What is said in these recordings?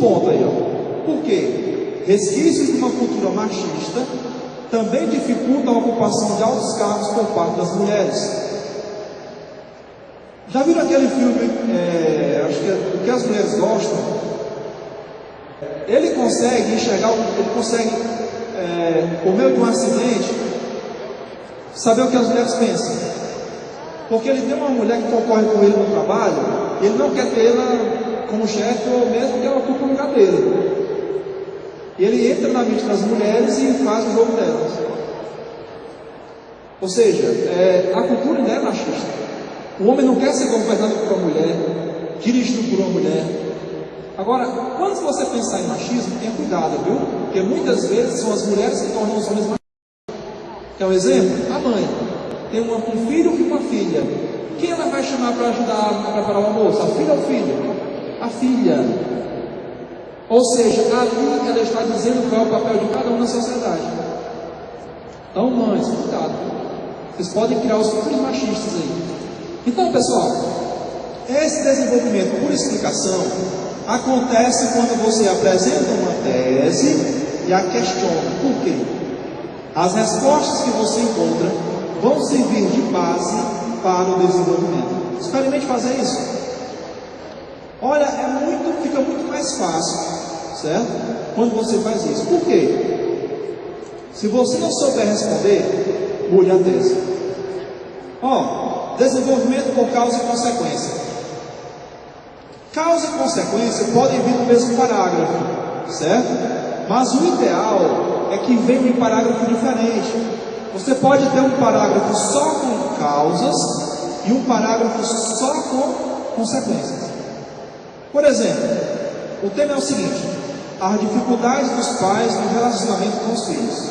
ponto aí, ó. Por quê? Resquícios de uma cultura machista também dificultam a ocupação de altos cargos por parte das mulheres. Já viram aquele filme, acho que é O que as Mulheres Gostam? Ele consegue enxergar, ele consegue, por meio de um acidente, saber o que as mulheres pensam. Porque ele tem uma mulher que concorre com ele no trabalho, e ele não quer ter ela como chefe, ou mesmo que ela ocupe o lugar dele. E ele entra na mente das mulheres e faz o jogo delas. Ou seja, a cultura ainda é machista. O homem não quer ser governado por uma mulher, dirigido por uma mulher. Agora, quando você pensar em machismo, tenha cuidado, viu? Porque muitas vezes são as mulheres que tornam os homens machistas. Quer um exemplo? A mãe tem um filho e uma filha. Quem ela vai chamar para ajudar a preparar o almoço? A filha ou o filho? A filha. Ou seja, ali ela está dizendo qual é o papel de cada um na sociedade. Então, mães, cuidado. Vocês podem criar os futuros machistas aí. Então, pessoal, esse desenvolvimento por explicação acontece quando você apresenta uma tese e a questiona. Por quê? As respostas que você encontra vão servir de base para o desenvolvimento. Experimente fazer isso. Olha, fica muito mais fácil, certo? Quando você faz isso. Por quê? Se você não souber responder, mude a tese. Desenvolvimento por causa e consequência. Causa e consequência podem vir no mesmo parágrafo, certo? Mas o ideal é que venha em parágrafo diferente. Você pode ter um parágrafo só com causas e um parágrafo só com consequências. Por exemplo, o tema é o seguinte: as dificuldades dos pais no relacionamento com os filhos.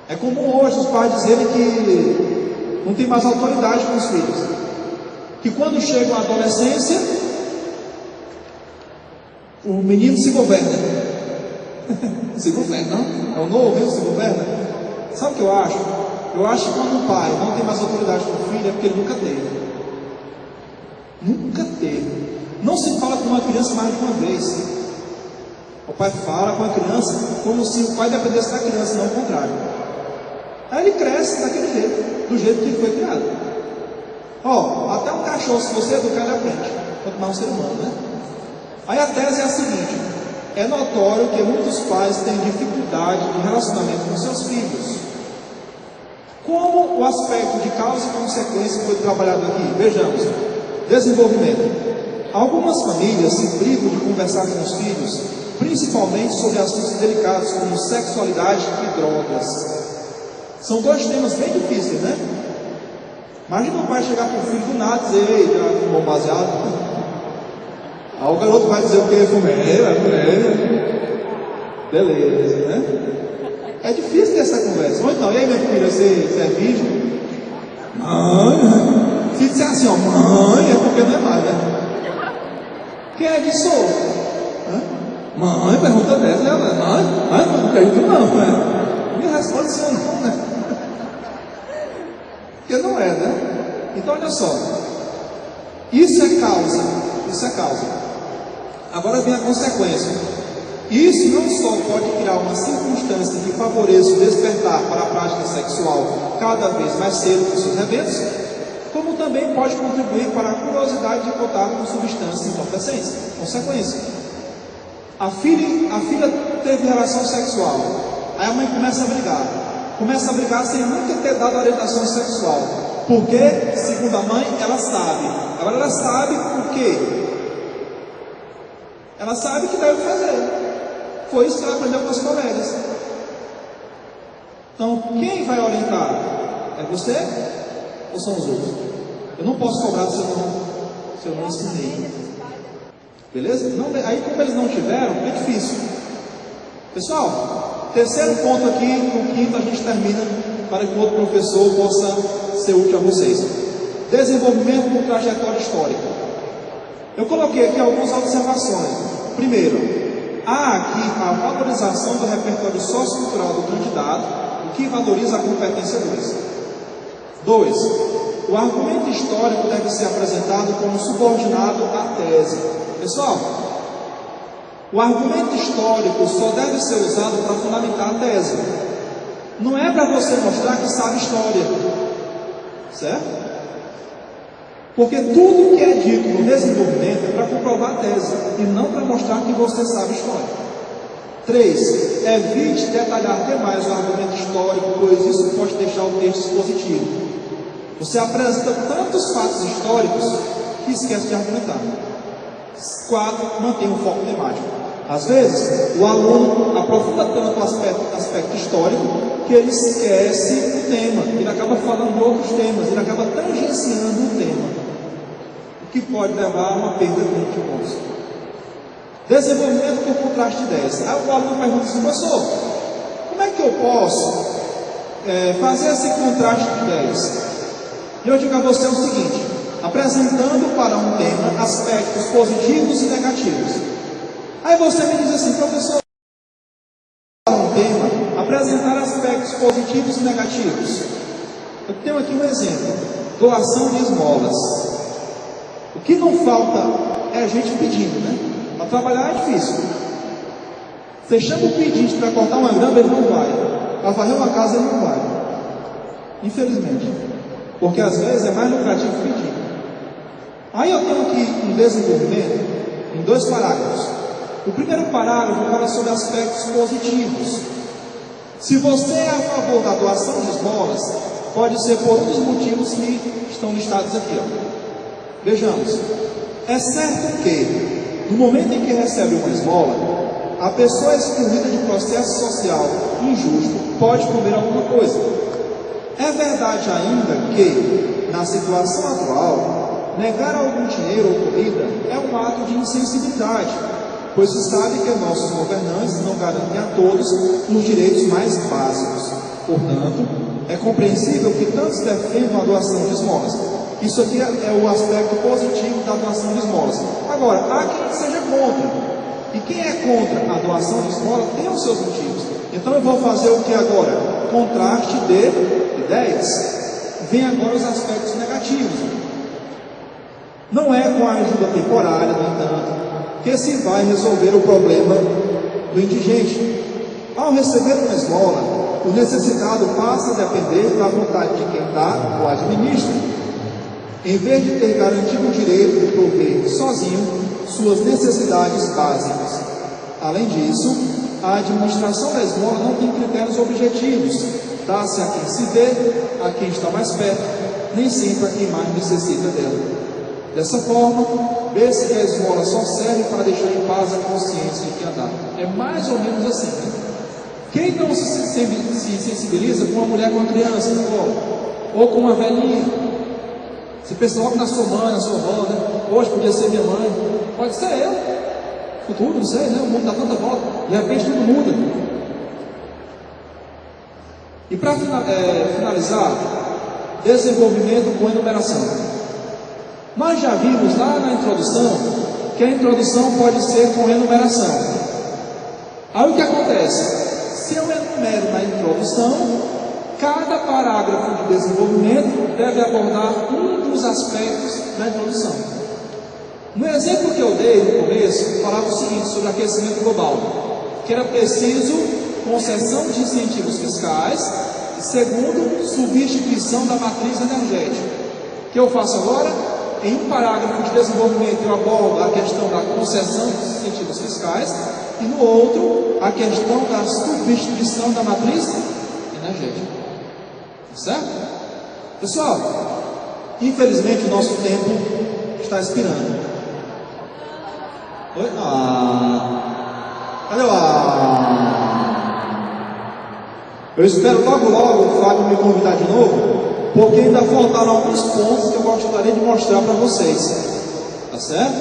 É comum hoje os pais dizerem que não tem mais autoridade com os filhos, que quando chegam à adolescência, o menino se governa. Se governa, não? É o novo, se governa. Sabe o que eu acho? Eu acho que quando o pai não tem mais autoridade com o filho, é porque ele nunca teve. Nunca teve. Não se fala com uma criança mais de uma vez. O pai fala com a criança como se o pai dependesse da criança, não o contrário. Aí ele cresce daquele jeito, do jeito que ele foi criado. Até um cachorro, se você educar, ele aprende. Quanto mais um ser humano, né? Aí a tese é a seguinte: é notório que muitos pais têm dificuldade de relacionamento com seus filhos. Como o aspecto de causa e consequência foi trabalhado aqui? Vejamos. Desenvolvimento. Algumas famílias se privam de conversar com os filhos, principalmente sobre assuntos delicados como sexualidade e drogas. São dois temas bem difíceis, né? Imagina o pai chegar para o filho do nada e dizer: ei, já fumou baseado? Aí o garoto vai dizer o que? Fumei, vai comer. Beleza, né? É difícil ter essa conversa. Ou então, e aí minha filha, você é virgem? Mãe, se disser assim, mãe, é porque não é mais, né? Quem é que sou? Mãe, pergunta dessa, né? Mãe, não acredito não, né? Me responde sim ou não, né? Porque não é, né? Então olha só, isso é causa. Agora vem a consequência. Isso não só pode criar uma circunstância que favoreça o despertar para a prática sexual cada vez mais cedo nos seus eventos, como também pode contribuir para a curiosidade de contato com substâncias entorpecentes. Consequência: a filha teve relação sexual, aí a mãe começa a brigar sem nunca ter dado orientação sexual, porque, segundo a mãe, ela sabe. Agora ela sabe por quê? Ela sabe que deve fazer. Foi isso que ela aprendeu com os colegas. Então, quem vai orientar? É você ou são os outros? Eu não posso cobrar se eu não ensinei. Beleza? Não, aí, como eles não tiveram, é difícil. Pessoal, terceiro ponto aqui, no quinto a gente termina, para que o outro professor possa ser útil a vocês. Desenvolvimento por trajetória histórica. Eu coloquei aqui algumas observações. Primeiro, há aqui a valorização do repertório sociocultural do candidato, o que valoriza a competência 2. 2. O argumento histórico deve ser apresentado como subordinado à tese. Pessoal, O argumento histórico só deve ser usado para fundamentar a tese. Não é para você mostrar que sabe história. Certo? Porque tudo que é dito no desenvolvimento é para comprovar a tese e não para mostrar que você sabe história. 3. Evite detalhar demais o argumento histórico, pois isso pode deixar o texto expositivo. Você apresenta tantos fatos históricos que esquece de argumentar. 4. Mantenha um foco temático. Às vezes, o aluno aprofunda tanto o aspecto histórico que ele esquece o tema, ele acaba falando de outros temas, ele acaba tangenciando o tema, o que pode levar a uma perda de pontos. Desenvolvimento por contraste de ideias. Aí o aluno pergunta assim: professor, como é que eu posso fazer esse contraste de ideias? E eu digo a você o seguinte: apresentando para um tema aspectos positivos e negativos. Aí você me diz assim: professor, para um tema, apresentar aspectos positivos e negativos. Eu tenho aqui um exemplo: doação de esmolas. O que não falta é a gente pedindo, né? Para trabalhar é difícil. Você chama o pedinte para cortar uma grama, ele não vai. Para varrer uma casa, ele não vai. Infelizmente. Porque às vezes é mais lucrativo pedir. Aí eu tenho aqui um desenvolvimento em 2 parágrafos. O primeiro parágrafo fala sobre aspectos positivos. Se você é a favor da doação de esmolas, pode ser por um dos motivos que estão listados aqui. Vejamos. É certo que, no momento em que recebe uma esmola, a pessoa excluída de processo social injusto pode comer alguma coisa. É verdade ainda que, na situação atual, negar algum dinheiro ou comida é um ato de insensibilidade, pois se sabe que nossos governantes não garantem a todos os direitos mais básicos. Portanto, é compreensível que tantos defendam a doação de esmolas. Isso aqui é o aspecto positivo da doação de esmolas. Agora, há quem seja contra. E quem é contra a doação de esmola tem os seus motivos. Então eu vou fazer o que agora? Contraste de ideias. Vem agora os aspectos negativos. Não é com a ajuda temporária, no entanto, que se vai resolver o problema do indigente. Ao receber uma esmola, o necessitado passa a depender da vontade de quem dá ou administra, em vez de ter garantido o direito de prover sozinho suas necessidades básicas. Além disso, a administração da esmola não tem critérios objetivos. Dá-se a quem se vê, a quem está mais perto, nem sempre a quem mais necessita dela. Dessa forma, vê-se que a esmola só serve para deixar em paz a consciência de quem a dá. É mais ou menos assim, né? Quem não se sensibiliza com uma mulher com uma criança no colo, ou com uma velhinha? Você pensa logo na sua mãe, na sua avó, né? Hoje podia ser minha mãe, pode ser eu. Futuro, não sei, né? O mundo dá tanta volta, de repente tudo muda. E para finalizar, desenvolvimento com enumeração. Nós já vimos lá na introdução que a introdução pode ser com enumeração. Aí o que acontece? Se eu enumero na introdução, cada parágrafo de desenvolvimento deve abordar um dos aspectos da introdução. No exemplo que eu dei no começo, falava o seguinte sobre aquecimento global, que era preciso concessão de incentivos fiscais e, segundo, substituição da matriz energética. O que eu faço agora? Em um parágrafo de desenvolvimento eu abordo a questão da concessão dos incentivos fiscais e no outro a questão da substituição da matriz energética. Certo? Pessoal, infelizmente o nosso tempo está expirando. Oi? Cadê o Eu espero logo o Fábio me convidar de novo, porque ainda faltaram alguns pontos que eu gostaria de mostrar para vocês. Tá certo?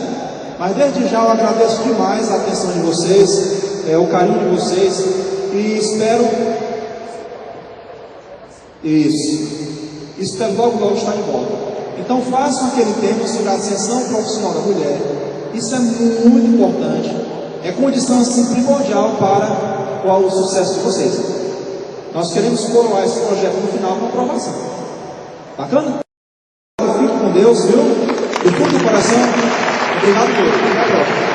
Mas desde já eu agradeço demais a atenção de vocês, o carinho de vocês, e espero logo estar de volta. Então façam aquele tema sobre a ascensão profissional da mulher. Isso é muito importante. É condição assim primordial para o sucesso de vocês. Nós queremos coroar esse projeto no final com aprovação. Bacana? Fique com Deus, viu? Do fundo do coração. Obrigado por tudo. Até a próxima.